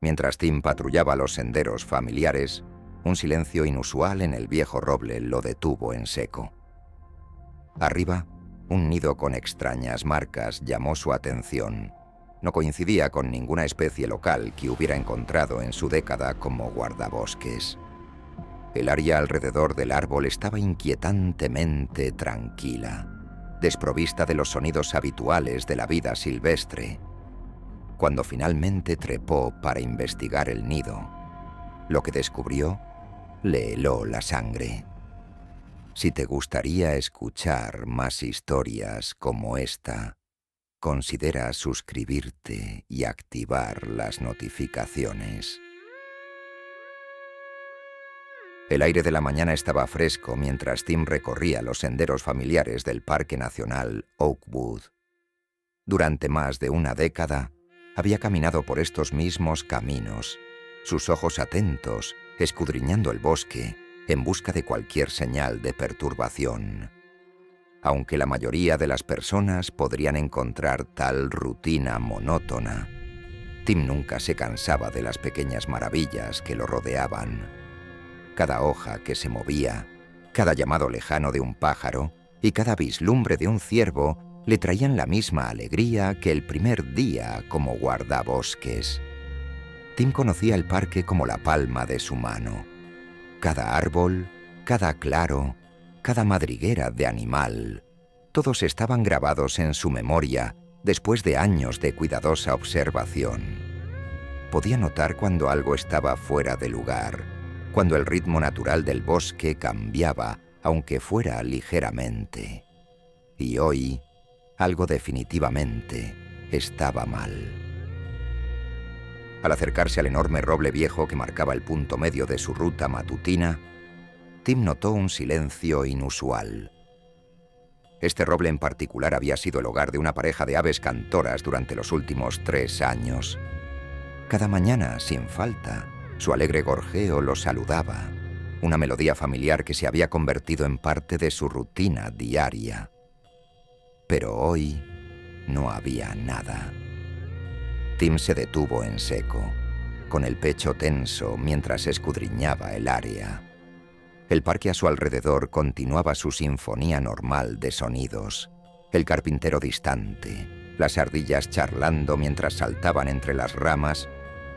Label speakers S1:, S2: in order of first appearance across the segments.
S1: Mientras Tim patrullaba los senderos familiares, un silencio inusual en el viejo roble lo detuvo en seco. Arriba, un nido con extrañas marcas llamó su atención. No coincidía con ninguna especie local que hubiera encontrado en su década como guardabosques. El área alrededor del árbol estaba inquietantemente tranquila, desprovista de los sonidos habituales de la vida silvestre. Cuando finalmente trepó para investigar el nido, lo que descubrió le heló la sangre. Si te gustaría escuchar más historias como esta, considera suscribirte y activar las notificaciones. El aire de la mañana estaba fresco mientras Tim recorría los senderos familiares del Parque Nacional Oakwood. Durante más de una década, había caminado por estos mismos caminos, sus ojos atentos, escudriñando el bosque, en busca de cualquier señal de perturbación. Aunque la mayoría de las personas podrían encontrar tal rutina monótona, Tim nunca se cansaba de las pequeñas maravillas que lo rodeaban. Cada hoja que se movía, cada llamado lejano de un pájaro y cada vislumbre de un ciervo le traían la misma alegría que el primer día como guardabosques. Tim conocía el parque como la palma de su mano. Cada árbol, cada claro, cada madriguera de animal, todos estaban grabados en su memoria después de años de cuidadosa observación. Podía notar cuando algo estaba fuera de lugar, cuando el ritmo natural del bosque cambiaba, aunque fuera ligeramente. Y hoy, algo definitivamente estaba mal. Al acercarse al enorme roble viejo que marcaba el punto medio de su ruta matutina, Tim notó un silencio inusual. Este roble en particular había sido el hogar de una pareja de aves cantoras durante los últimos 3 años. Cada mañana, sin falta, su alegre gorjeo lo saludaba, una melodía familiar que se había convertido en parte de su rutina diaria. Pero hoy no había nada. Tim se detuvo en seco, con el pecho tenso mientras escudriñaba el área. El parque a su alrededor continuaba su sinfonía normal de sonidos. El carpintero distante, las ardillas charlando mientras saltaban entre las ramas,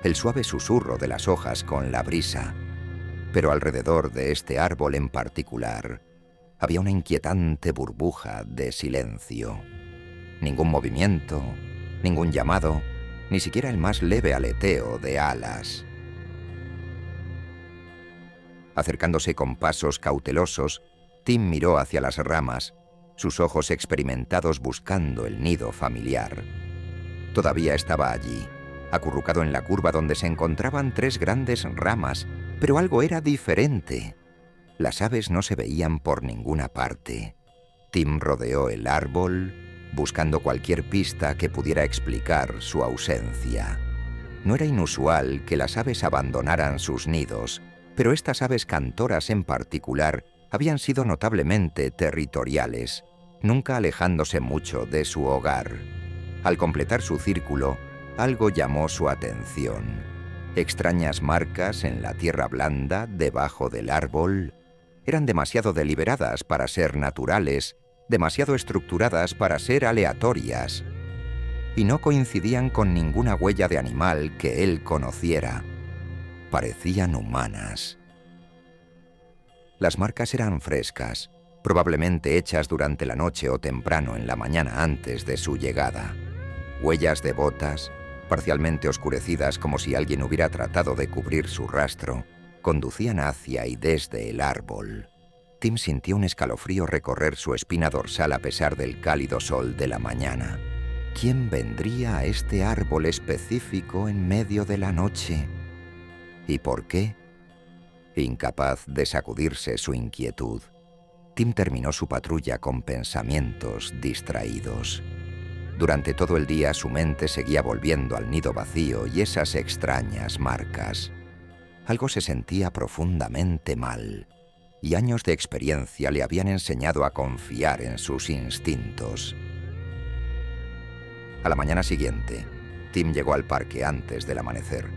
S1: el suave susurro de las hojas con la brisa. Pero alrededor de este árbol en particular, había una inquietante burbuja de silencio. Ningún movimiento, ningún llamado, ni siquiera el más leve aleteo de alas. Acercándose con pasos cautelosos, Tim miró hacia las ramas, sus ojos experimentados buscando el nido familiar. Todavía estaba allí, acurrucado en la curva donde se encontraban 3 grandes ramas, pero algo era diferente. Las aves no se veían por ninguna parte. Tim rodeó el árbol, buscando cualquier pista que pudiera explicar su ausencia. No era inusual que las aves abandonaran sus nidos, pero estas aves cantoras en particular habían sido notablemente territoriales, nunca alejándose mucho de su hogar. Al completar su círculo, algo llamó su atención. Extrañas marcas en la tierra blanda debajo del árbol eran demasiado deliberadas para ser naturales, demasiado estructuradas para ser aleatorias, y no coincidían con ninguna huella de animal que él conociera. Parecían humanas. Las marcas eran frescas, probablemente hechas durante la noche o temprano en la mañana antes de su llegada. Huellas de botas, parcialmente oscurecidas como si alguien hubiera tratado de cubrir su rastro, conducían hacia y desde el árbol. Tim sintió un escalofrío recorrer su espina dorsal a pesar del cálido sol de la mañana. ¿Quién vendría a este árbol específico en medio de la noche? ¿Y por qué? Incapaz de sacudirse su inquietud, Tim terminó su patrulla con pensamientos distraídos. Durante todo el día su mente seguía volviendo al nido vacío y esas extrañas marcas. Algo se sentía profundamente mal, y años de experiencia le habían enseñado a confiar en sus instintos. A la mañana siguiente, Tim llegó al parque antes del amanecer.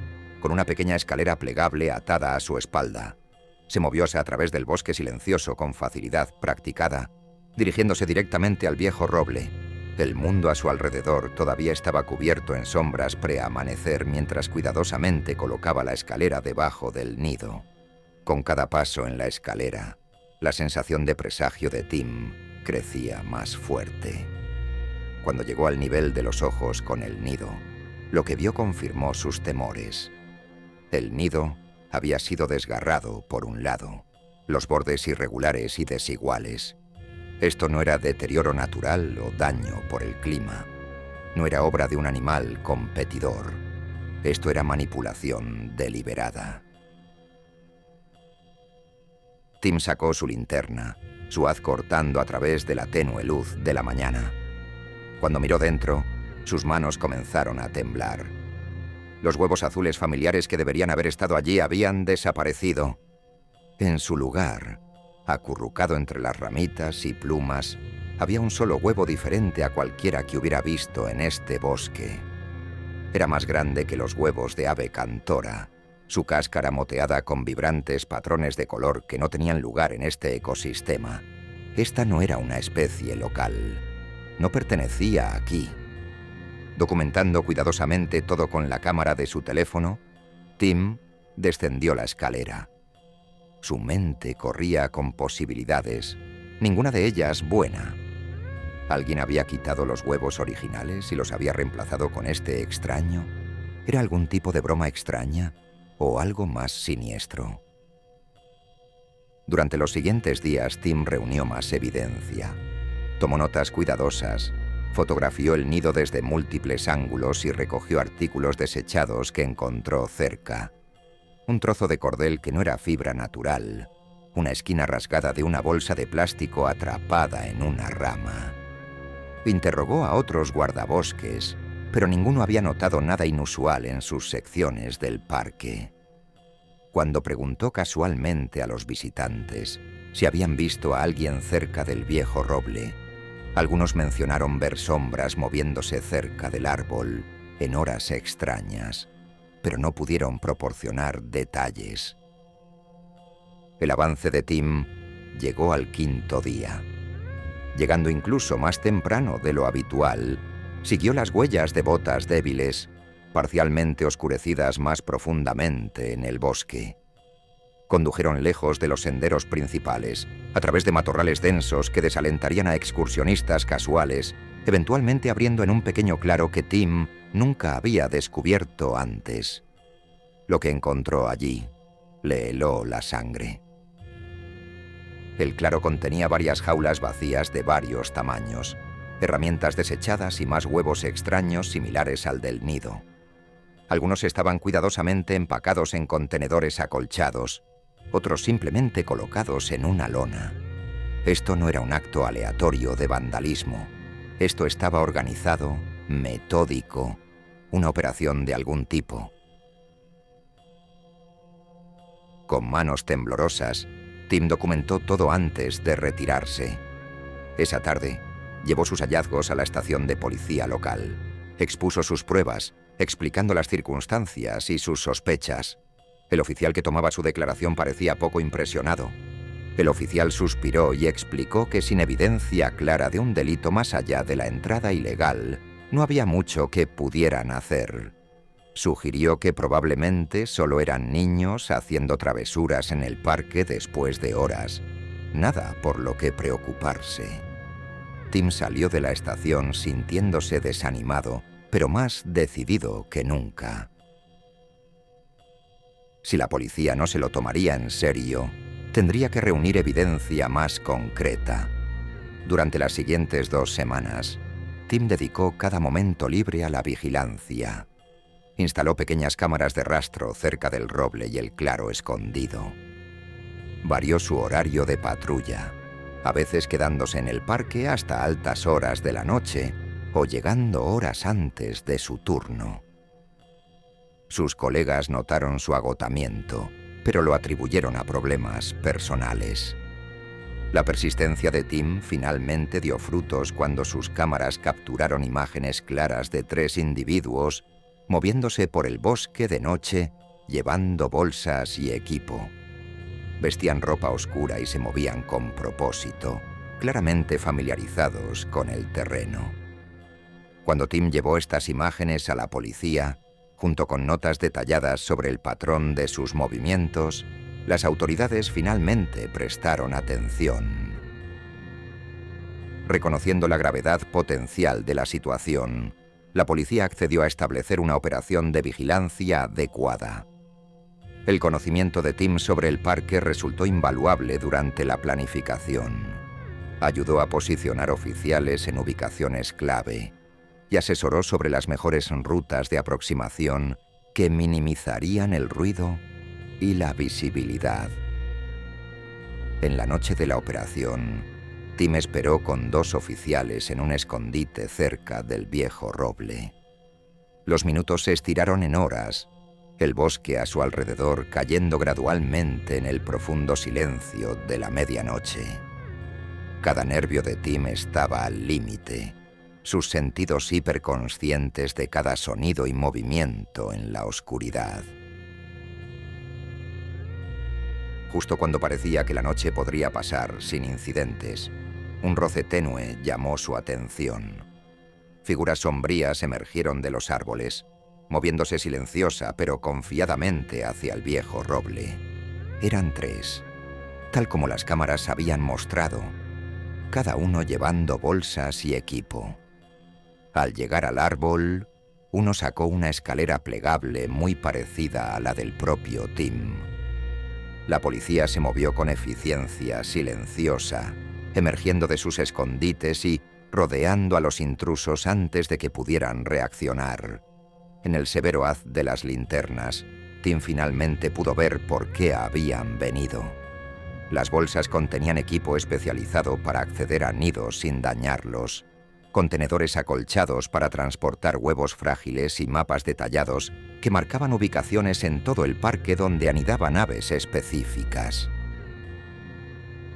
S1: con una pequeña escalera plegable atada a su espalda. Se movióse a través del bosque silencioso con facilidad practicada, dirigiéndose directamente al viejo roble. El mundo a su alrededor todavía estaba cubierto en sombras preamanecer mientras cuidadosamente colocaba la escalera debajo del nido. Con cada paso en la escalera, la sensación de presagio de Tim crecía más fuerte. Cuando llegó al nivel de los ojos con el nido, lo que vio confirmó sus temores. El nido había sido desgarrado por un lado, los bordes irregulares y desiguales. Esto no era deterioro natural o daño por el clima. No era obra de un animal competidor. Esto era manipulación deliberada. Tim sacó su linterna, su haz cortando a través de la tenue luz de la mañana. Cuando miró dentro, sus manos comenzaron a temblar. Los huevos azules familiares que deberían haber estado allí habían desaparecido. En su lugar, acurrucado entre las ramitas y plumas, había un solo huevo diferente a cualquiera que hubiera visto en este bosque. Era más grande que los huevos de ave cantora, su cáscara moteada con vibrantes patrones de color que no tenían lugar en este ecosistema. Esta no era una especie local. No pertenecía aquí. Documentando cuidadosamente todo con la cámara de su teléfono, Tim descendió la escalera. Su mente corría con posibilidades, ninguna de ellas buena. ¿Alguien había quitado los huevos originales y los había reemplazado con este extraño? ¿Era algún tipo de broma extraña o algo más siniestro? Durante los siguientes días, Tim reunió más evidencia. Tomó notas cuidadosas, fotografió el nido desde múltiples ángulos y recogió artículos desechados que encontró cerca. Un trozo de cordel que no era fibra natural, una esquina rasgada de una bolsa de plástico atrapada en una rama. Interrogó a otros guardabosques, pero ninguno había notado nada inusual en sus secciones del parque. Cuando preguntó casualmente a los visitantes si habían visto a alguien cerca del viejo roble, algunos mencionaron ver sombras moviéndose cerca del árbol en horas extrañas, pero no pudieron proporcionar detalles. El avance de Tim llegó al quinto día. Llegando incluso más temprano de lo habitual, siguió las huellas de botas débiles, parcialmente oscurecidas más profundamente en el bosque. Condujeron lejos de los senderos principales, a través de matorrales densos que desalentarían a excursionistas casuales, eventualmente abriendo en un pequeño claro que Tim nunca había descubierto antes. Lo que encontró allí le heló la sangre. El claro contenía varias jaulas vacías de varios tamaños, herramientas desechadas y más huevos extraños similares al del nido. Algunos estaban cuidadosamente empacados en contenedores acolchados, otros simplemente colocados en una lona. Esto no era un acto aleatorio de vandalismo. Esto estaba organizado, metódico, una operación de algún tipo. Con manos temblorosas, Tim documentó todo antes de retirarse. Esa tarde, llevó sus hallazgos a la estación de policía local. Expuso sus pruebas, explicando las circunstancias y sus sospechas. El oficial que tomaba su declaración parecía poco impresionado. El oficial suspiró y explicó que sin evidencia clara de un delito más allá de la entrada ilegal, no había mucho que pudieran hacer. Sugirió que probablemente solo eran niños haciendo travesuras en el parque después de horas. Nada por lo que preocuparse. Tim salió de la estación sintiéndose desanimado, pero más decidido que nunca. Si la policía no se lo tomaría en serio, tendría que reunir evidencia más concreta. Durante las siguientes 2 semanas, Tim dedicó cada momento libre a la vigilancia. Instaló pequeñas cámaras de rastro cerca del roble y el claro escondido. Varió su horario de patrulla, a veces quedándose en el parque hasta altas horas de la noche o llegando horas antes de su turno. Sus colegas notaron su agotamiento, pero lo atribuyeron a problemas personales. La persistencia de Tim finalmente dio frutos cuando sus cámaras capturaron imágenes claras de 3 individuos moviéndose por el bosque de noche llevando bolsas y equipo. Vestían ropa oscura y se movían con propósito, claramente familiarizados con el terreno. Cuando Tim llevó estas imágenes a la policía, junto con notas detalladas sobre el patrón de sus movimientos, las autoridades finalmente prestaron atención. Reconociendo la gravedad potencial de la situación, la policía accedió a establecer una operación de vigilancia adecuada. El conocimiento de Tim sobre el parque resultó invaluable durante la planificación. Ayudó a posicionar oficiales en ubicaciones clave y asesoró sobre las mejores rutas de aproximación que minimizarían el ruido y la visibilidad. En la noche de la operación, Tim esperó con 2 oficiales en un escondite cerca del viejo roble. Los minutos se estiraron en horas, el bosque a su alrededor cayendo gradualmente en el profundo silencio de la medianoche. Cada nervio de Tim estaba al límite, sus sentidos hiperconscientes de cada sonido y movimiento en la oscuridad. Justo cuando parecía que la noche podría pasar sin incidentes, un roce tenue llamó su atención. Figuras sombrías emergieron de los árboles, moviéndose silenciosa pero confiadamente hacia el viejo roble. Eran 3, tal como las cámaras habían mostrado, cada uno llevando bolsas y equipo. Al llegar al árbol, uno sacó una escalera plegable muy parecida a la del propio Tim. La policía se movió con eficiencia silenciosa, emergiendo de sus escondites y rodeando a los intrusos antes de que pudieran reaccionar. En el severo haz de las linternas, Tim finalmente pudo ver por qué habían venido. Las bolsas contenían equipo especializado para acceder a nidos sin dañarlos, contenedores acolchados para transportar huevos frágiles y mapas detallados que marcaban ubicaciones en todo el parque donde anidaban aves específicas.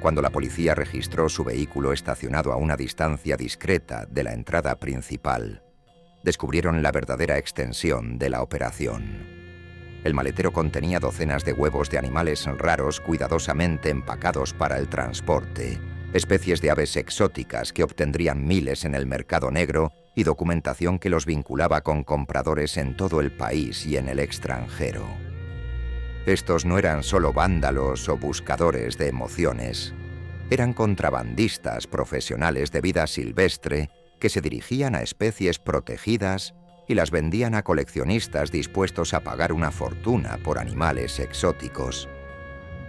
S1: Cuando la policía registró su vehículo estacionado a una distancia discreta de la entrada principal, descubrieron la verdadera extensión de la operación. El maletero contenía docenas de huevos de animales raros cuidadosamente empacados para el transporte, especies de aves exóticas que obtendrían miles en el mercado negro y documentación que los vinculaba con compradores en todo el país y en el extranjero. Estos no eran solo vándalos o buscadores de emociones, eran contrabandistas profesionales de vida silvestre que se dirigían a especies protegidas y las vendían a coleccionistas dispuestos a pagar una fortuna por animales exóticos.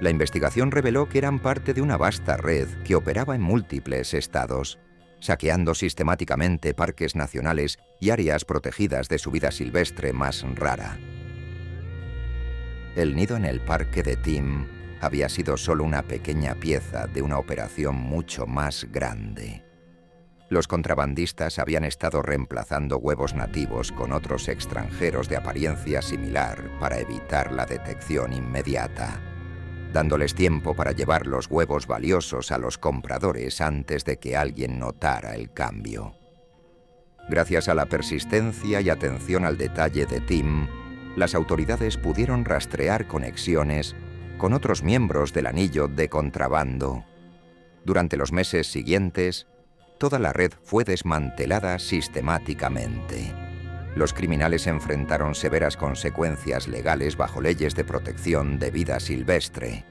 S1: La investigación reveló que eran parte de una vasta red que operaba en múltiples estados, saqueando sistemáticamente parques nacionales y áreas protegidas de su vida silvestre más rara. El nido en el parque de Tim había sido solo una pequeña pieza de una operación mucho más grande. Los contrabandistas habían estado reemplazando huevos nativos con otros extranjeros de apariencia similar para evitar la detección inmediata, dándoles tiempo para llevar los huevos valiosos a los compradores antes de que alguien notara el cambio. Gracias a la persistencia y atención al detalle de Tim, las autoridades pudieron rastrear conexiones con otros miembros del anillo de contrabando. Durante los meses siguientes, toda la red fue desmantelada sistemáticamente. Los criminales enfrentaron severas consecuencias legales bajo leyes de protección de vida silvestre,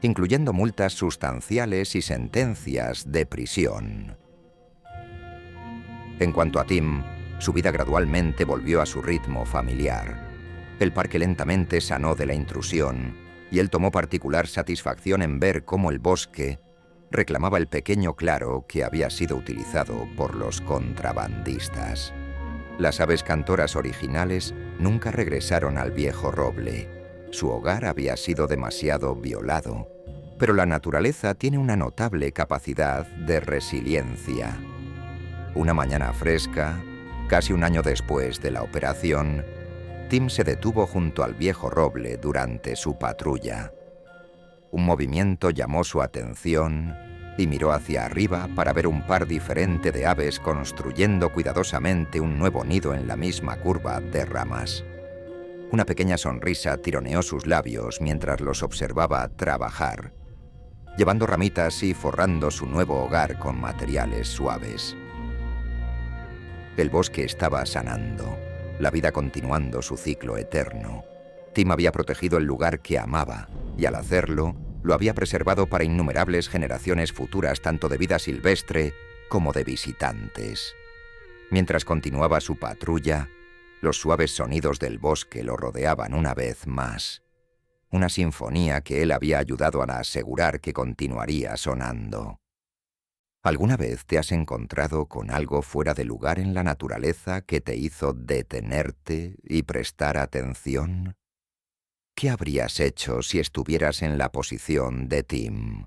S1: incluyendo multas sustanciales y sentencias de prisión. En cuanto a Tim, su vida gradualmente volvió a su ritmo familiar. El parque lentamente sanó de la intrusión y él tomó particular satisfacción en ver cómo el bosque reclamaba el pequeño claro que había sido utilizado por los contrabandistas. Las aves cantoras originales nunca regresaron al viejo roble. Su hogar había sido demasiado violado, pero la naturaleza tiene una notable capacidad de resiliencia. Una mañana fresca, casi un año después de la operación, Tim se detuvo junto al viejo roble durante su patrulla. Un movimiento llamó su atención y miró hacia arriba para ver un par diferente de aves construyendo cuidadosamente un nuevo nido en la misma curva de ramas. Una pequeña sonrisa tironeó sus labios mientras los observaba trabajar, llevando ramitas y forrando su nuevo hogar con materiales suaves. El bosque estaba sanando, la vida continuando su ciclo eterno. Tim había protegido el lugar que amaba, y al hacerlo, lo había preservado para innumerables generaciones futuras tanto de vida silvestre como de visitantes. Mientras continuaba su patrulla, los suaves sonidos del bosque lo rodeaban una vez más. Una sinfonía que él había ayudado a asegurar que continuaría sonando. ¿Alguna vez te has encontrado con algo fuera de lugar en la naturaleza que te hizo detenerte y prestar atención? ¿Qué habrías hecho si estuvieras en la posición de Tim?